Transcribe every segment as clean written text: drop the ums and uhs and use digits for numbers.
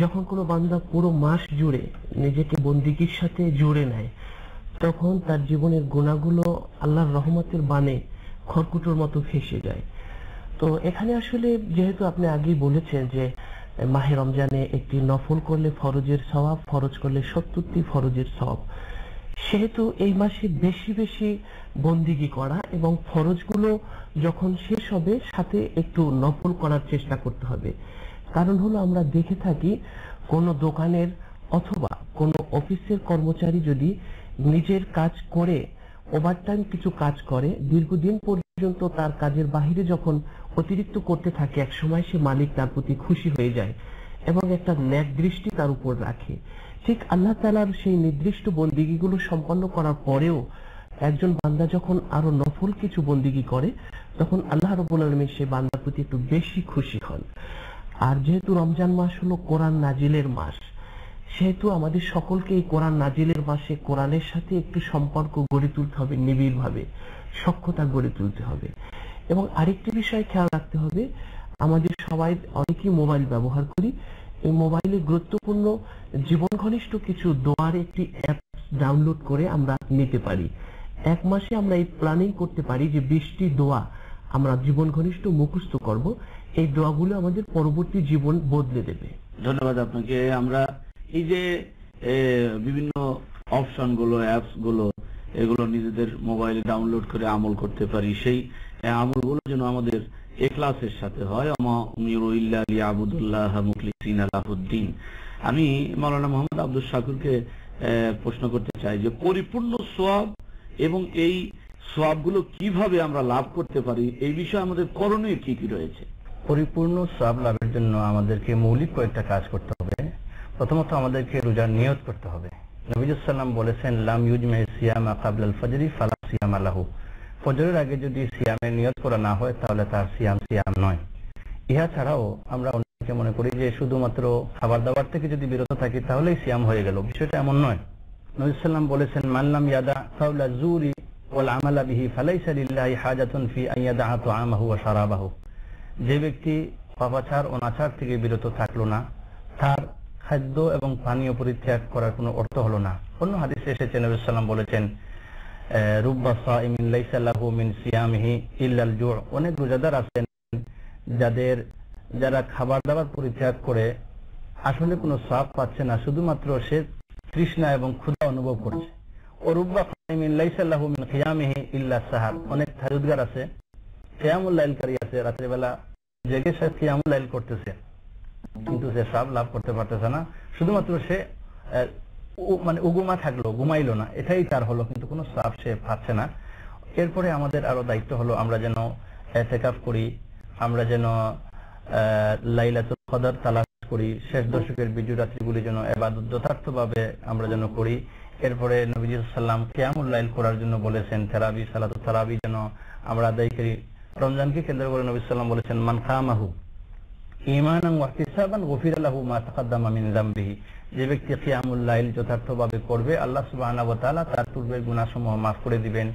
যখন কোনো বান্দা পুরো মাস জুড়ে নিজেকে বন্দিগির সাথে জুড়ে নেয়, তখন তার জীবনের গুণাগুলো আল্লাহর রহমতের বাণে খড়কুটোর মতো ভেসে যায়। তো এখানে আসলে যেহেতু আপনি আগেই বলেছেন যে মাহে রমজানে একটি নফল করলে ফরজের সওয়াব, ফরজ করলে ৭০টি ফরজের সওয়াব, সেহেতু এই মাসে বেশি বেশি বন্দিগি করা এবং ফরজগুলো যখন শেষ হবে সাথে একটু নফল করার চেষ্টা করতে হবে। কারণ হলো আমরা দেখে থাকি কোন দোকানের অথবা কোন অফিসের কর্মচারী যদি নিজের কাজ করে ওভারটাইম কিছু কাজ করে, দীর্ঘদিন পর্যন্ত তার কাজের বাহিরে যখন অতিরিক্ত করতে থাকে, এক সময় সে মালিক তার প্রতি খুশি হয়ে যায় এবং একটা ন্যাক দৃষ্টি তার উপর রাখে। ঠিক আল্লাহ তাআলার সেই নির্দিষ্ট বন্দিগিগুলো সম্পন্ন করার পরেও একজন বান্দা যখন আরো নফল কিছু বন্দিগি করে, তখন আল্লাহ রাব্বুল আলামিন সেই বান্দার প্রতি একটু বেশি খুশি হন। আর যেহেতু রমজান মাস হলো কোরআন নাজিলের মাস, সেহেতু আমাদের সকলকে এই কোরআন নাজিলের মাসে কোরআনের সাথে একটু সম্পর্ক গড়ে তুলতে হবে, নিবিড় ভাবে সখ্যতা গড়ে তুলতে হবে। এবং আরেকটি বিষয় খেয়াল রাখতে হবে, আমাদের সবাই অনেকেই মোবাইল ব্যবহার করি, এই মোবাইলে গুরুত্বপূর্ণ জীবন ঘনিষ্ঠ কিছু দোয়ার একটি অ্যাপ ডাউনলোড করে আমরা নিতে পারি। এক মাসে আমরা এই প্ল্যানিং করতে পারি যে 20টি দোয়া আমরা জীবন ঘনিষ্ঠ মুখস্থ করব। এই দোয়াগুলো আমাদের পরবর্তী জীবন বদলে দেবে। ধন্যবাদ আপনাকে। আমরা এই যে বিভিন্ন অপশন গুলো, অ্যাপস গুলো, এগুলো নিজেদের মোবাইলে ডাউনলোড করে আমল করতে পারি, সেই আমলগুলো যেন আমাদের ইখলাসের সাথে হয়। ওমা উমিরু ইল্লা লিয়াবুদুল্লাহ মুখলিসিনা লাহুদ্দিন। আমি মাওলানা মোহাম্মদ আব্দুল শাকুরকে প্রশ্ন করতে চাই যে পরিপূর্ণ সওয়াব এবং এই সওয়াবগুলো কিভাবে আমরা লাভ করতে পারি, এই বিষয়ে আমাদের করণীয় কি কি রয়েছে? পরিপূর্ণ সওয়াব লাভের জন্য আমাদেরকে মৌলিক কয়েকটা কাজ করতে হবে। প্রথমত আমাদেরকে রোজার নিয়ত করতে হবে। নবী সাল্লাল্লাহু বলেছেন, লাম ইউজমা সিয়ামা ক্বাবলাল ফজরি ফালা সিয়ামা লাহু। ফজরের আগে যদি সিয়ামের নিয়ত করা না হয় তাহলে তার সিয়াম নয়। ইহা ছাড়াও আমরা অনেকে মনে করি যে শুধুমাত্র খাবার দাবার থেকে যদি বিরত থাকি তাহলেই সিয়াম হয়ে গেল। বিষয়টা এমন নয়। নবী সাল্লাল্লাহু বলেছেন, মান লাম ইয়াদা কাওলা জুরি ওয়াল আমালা বিহি ফালাইসা লিল্লাহি হাজাতুন ফি আন ইয়াদা তুআমাহু ওয়া শারাবাহু। যে ব্যক্তি পাপাচার ও অনাচার থেকে বিরত থাকলো না, তার খাদ্য এবং পানীয় পরিত্যাগ করার কোনো অর্থ হলো না। অন্য হাদিসে এসেছে, নবী সাল্লাল্লাহু বলেছেন, রুব্বা সাইমিন লাইসা লাহু মিন সিয়ামিহি ইল্লাল জু'। অনেক রোজাদার আছেন যারা খাবার দাবার পরিত্যাগ করে আসলে কোনো সওয়াব পাচ্ছে না, শুধুমাত্র সে তৃষ্ণা এবং ক্ষুধা অনুভব করছে। ও রুব্বা সাইমিন লাইসা লাহু মিন কিয়ামিহি ইল্লা সাহার। অনেক তাহাজ্জুদগার আছে, কিয়ামুল লাইলকারী আছে, রাতের বেলা জেগে সে কিয়ামুল লাইল করতেছে, কিন্তু সে সওয়াব লাভ করতে পারতেছে না। শুধুমাত্র সে উগুমা থাকলো, ঘুমাইলো না, এটাই তার হলো, কিন্তু কোনো সওয়াব সে পাচ্ছে না। এরপরে আমাদের আরো দায়িত্ব হলো আমরা যেন ইতিকাফ করি, আমরা যেন লাইলাতুল কদর তালাশ করি, শেষ দশকের বিজু রাত্রিগুলি যেন ইবাদত যথার্থভাবে আমরা যেন করি। এরপরে নবী সাল্লাল্লাহু কিয়ামুল লাইল করার জন্য বলেছেন, তারাবি সালাতুত তারাবি যেন আমরা আদায় করি। রমজানকে কেন্দ্র করে নবী সাল্লাল্লাহু বলেছেন, মান কামাহু ঈমানান ওয়া ইহতিসাবান গুফিরা লাহু মা তাকাদ্দামা মিন যামবিহি। যে ব্যক্তি কিয়ামুল লাইল যথার্থভাবে করবে, আল্লাহ সুবহানাহু ওয়া তাআলা তার পূর্বের গুনাহসমূহ মাফ করে দিবেন।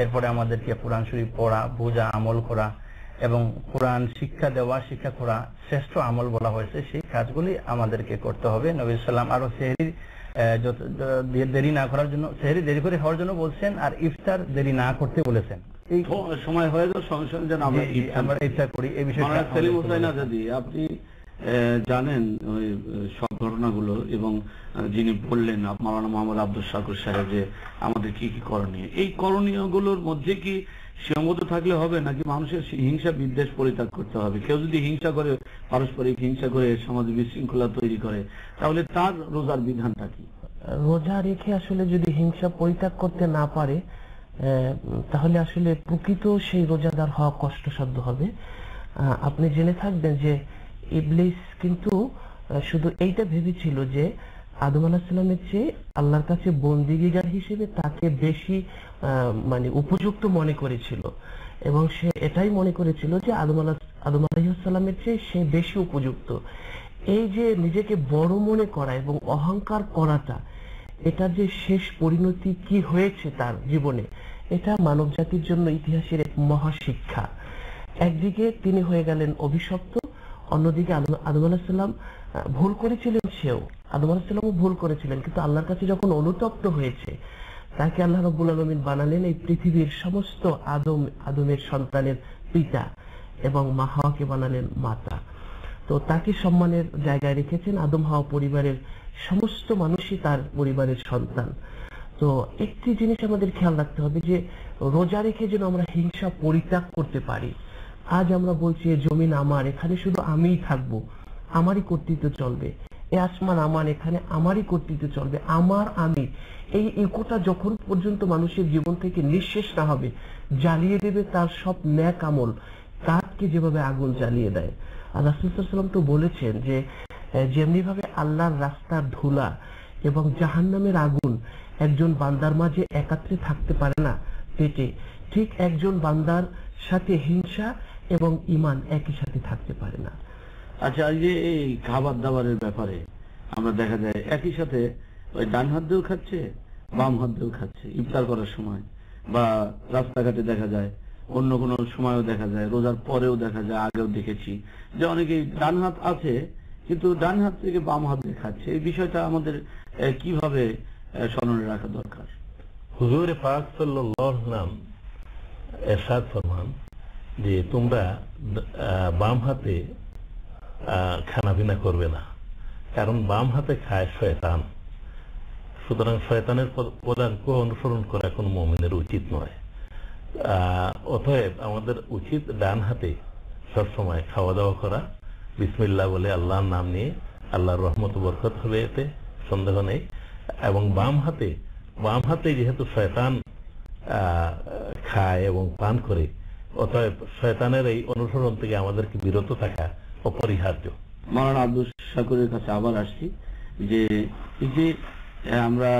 এরপরে আমাদেরকে কোরআন শরীফ পড়া, বোঝা, আমল করা এবং কোরআন শিক্ষা দেওয়া, শিক্ষা করা শ্রেষ্ঠ আমল বলা হয়েছে, সেই কাজগুলি আমাদেরকে করতে হবে। নবী সাল্লাল্লাহু আরো সেহরি দেরি না করার জন্য, সেহরি দেরি করে খাওয়ার জন্য বলছেন, আর ইফতার দেরি না করতে বলেছেন। এই সময় হয়ে গেল, সঙ্গে সঙ্গে যেন আমরা ইফতার করি। এই বিষয়ে সেলিম হোসেন আজাদী, আপনি জানেন ওই সব ঘটনাগুলো এবং যিনি বললেন মাওলানা মোহাম্মদ আব্দুল শাকুর সাহেব যে আমাদের কি কি করণীয়, এই করণীয়গুলোর মধ্যে কি সীমাবদ্ধ থাকলে হবে নাকি মানুষের হিংসা বিদ্বেষ পরিত্যাগ করতে হবে? কেউ যদি হিংসা করে, পারস্পরিক হিংসা করে সমাজে বিশৃঙ্খলা তৈরি করে, তাহলে তার রোজার বিধানটা কি? রোজা রেখে আসলে যদি হিংসা পরিত্যাগ করতে না পারে, তাহলে আসলে প্রকৃত সেই রোজাদার হওয়া কষ্টসাধ্য হবে। আপনি জেনে থাকবেন যে ইবলিস কিন্তু শুধু এইটা ভেবেছিল যে আদম আলাইহিস সালামের চেয়ে আল্লাহর কাছে বন্দিগীগার হিসেবে তাকে বেশি উপযুক্ত মনে করেছিল, এবং সে এটাই মনে করেছিল যে আদম আলাইহিস সালামের চেয়ে সে বেশি উপযুক্ত। এই যে নিজেকে বড় মনে করা এবং অহংকার করাটা, এটা যে শেষ পরিণতি কি হয়েছে তার জীবনে, এটা মানব জাতির জন্য ইতিহাসের এক মহা শিক্ষা। একদিকে তিনি হয়ে গেলেন অভিশপ্ত, অন্যদিকে আদম আলাইহিস সালাম ভুল করেছিলেন, সেও আদম আলাইহিস সালামও ভুল করেছিলেন, কিন্তু আল্লাহর কাছে যখন অনুতপ্ত হয়েছে তাকে আল্লাহ রাব্বুল আলামিন বানালেন এই পৃথিবীর সমস্ত আদমের সন্তানের পিতা এবং মা হাওয়াকে বানালেন মাতা। তো তাকে সম্মানের জায়গায় রেখেছেন। আদম হাওয়া পরিবারের সমস্ত মানুষই তার পরিবারের সন্তান। তো একটি জিনিস আমাদের খেয়াল রাখতে হবে যে রোজা রেখে যেন আমরা হিংসা পরিত্যাগ করতে পারি। আজ আমরা বলছি এই জমিন আমার, এখানে শুধু আমিই থাকবো, আমারই কর্তৃত্ব চলবে, এই আসমান আমার, এখানে আমারই কর্তৃত্ব চলবে, আমার আমি, এই ইকোটা যখন পর্যন্ত মানুষের জীবন থেকে নিঃশেষ না হবে, জ্বালিয়ে দেবে তার সব ন্যাক আমল, কাঠকে যেভাবে আগুন জ্বালিয়ে দেয়। আর রাসূল সাল্লাল্লাহু আলাইহি ওয়াসাল্লাম তো বলেছেন যে যেমনি ভাবে আল্লাহর রাস্তার ধুলা এবং জাহান্নামের আগুন একজন বান্দার মাঝে একাত্রে থাকতে পারে না পেটে, ঠিক একজন বান্দার সাথে হিংসা এবং ঈমান একই সাথে থাকতে পারে না। আচ্ছা, এই যে এই খাবার দাবারের ব্যাপারে আমরা দেখা যায় একই সাথে ওই ডান হাত দিয়েও খাচ্ছে, বাম হাত দিয়েও খাচ্ছে ইফতার করার সময়, বা রাস্তাঘাটে দেখা যায়, অন্য কোনো সময়ও দেখা যায়, রোজার পরেও দেখা যায়, আগেও দেখেছি যে অনেকেই ডান হাত আছে কিন্তু ডান হাত থেকে বাম হাত দিয়ে খাচ্ছে। এই বিষয়টা আমাদের কিভাবে স্মরণে রাখা দরকার? হুজুর পাক সাল্লাল্লাহু আলাইহি ওয়াসাল্লাম ইরশাদ ফরমান যে তোমরা বাম হাতে খানাপিনা করবে না, কারণ বাম হাতে খায় শয়তান। সুতরাং শয়তানের পদাঙ্ক অনুসরণ করা কোন মুমিনের উচিত নয়। অতএব আমাদের উচিত ডান হাতে সবসময় খাওয়া দাওয়া করা, বিসমিল্লাহ বলে আল্লাহর নাম নিয়ে, আল্লাহর রহমত বরকত হবে এতে সন্দেহ নেই। এবং বাম হাতে যেহেতু শয়তান খায় এবং পান করে, অতএব শয়তানের এই অনুসরণ থেকে আমাদেরকে বিরত থাকা অপরিহার্য। মাওলানা আব্দুল শাকুরের কাছে আবার আসছি যে এই যে আমরা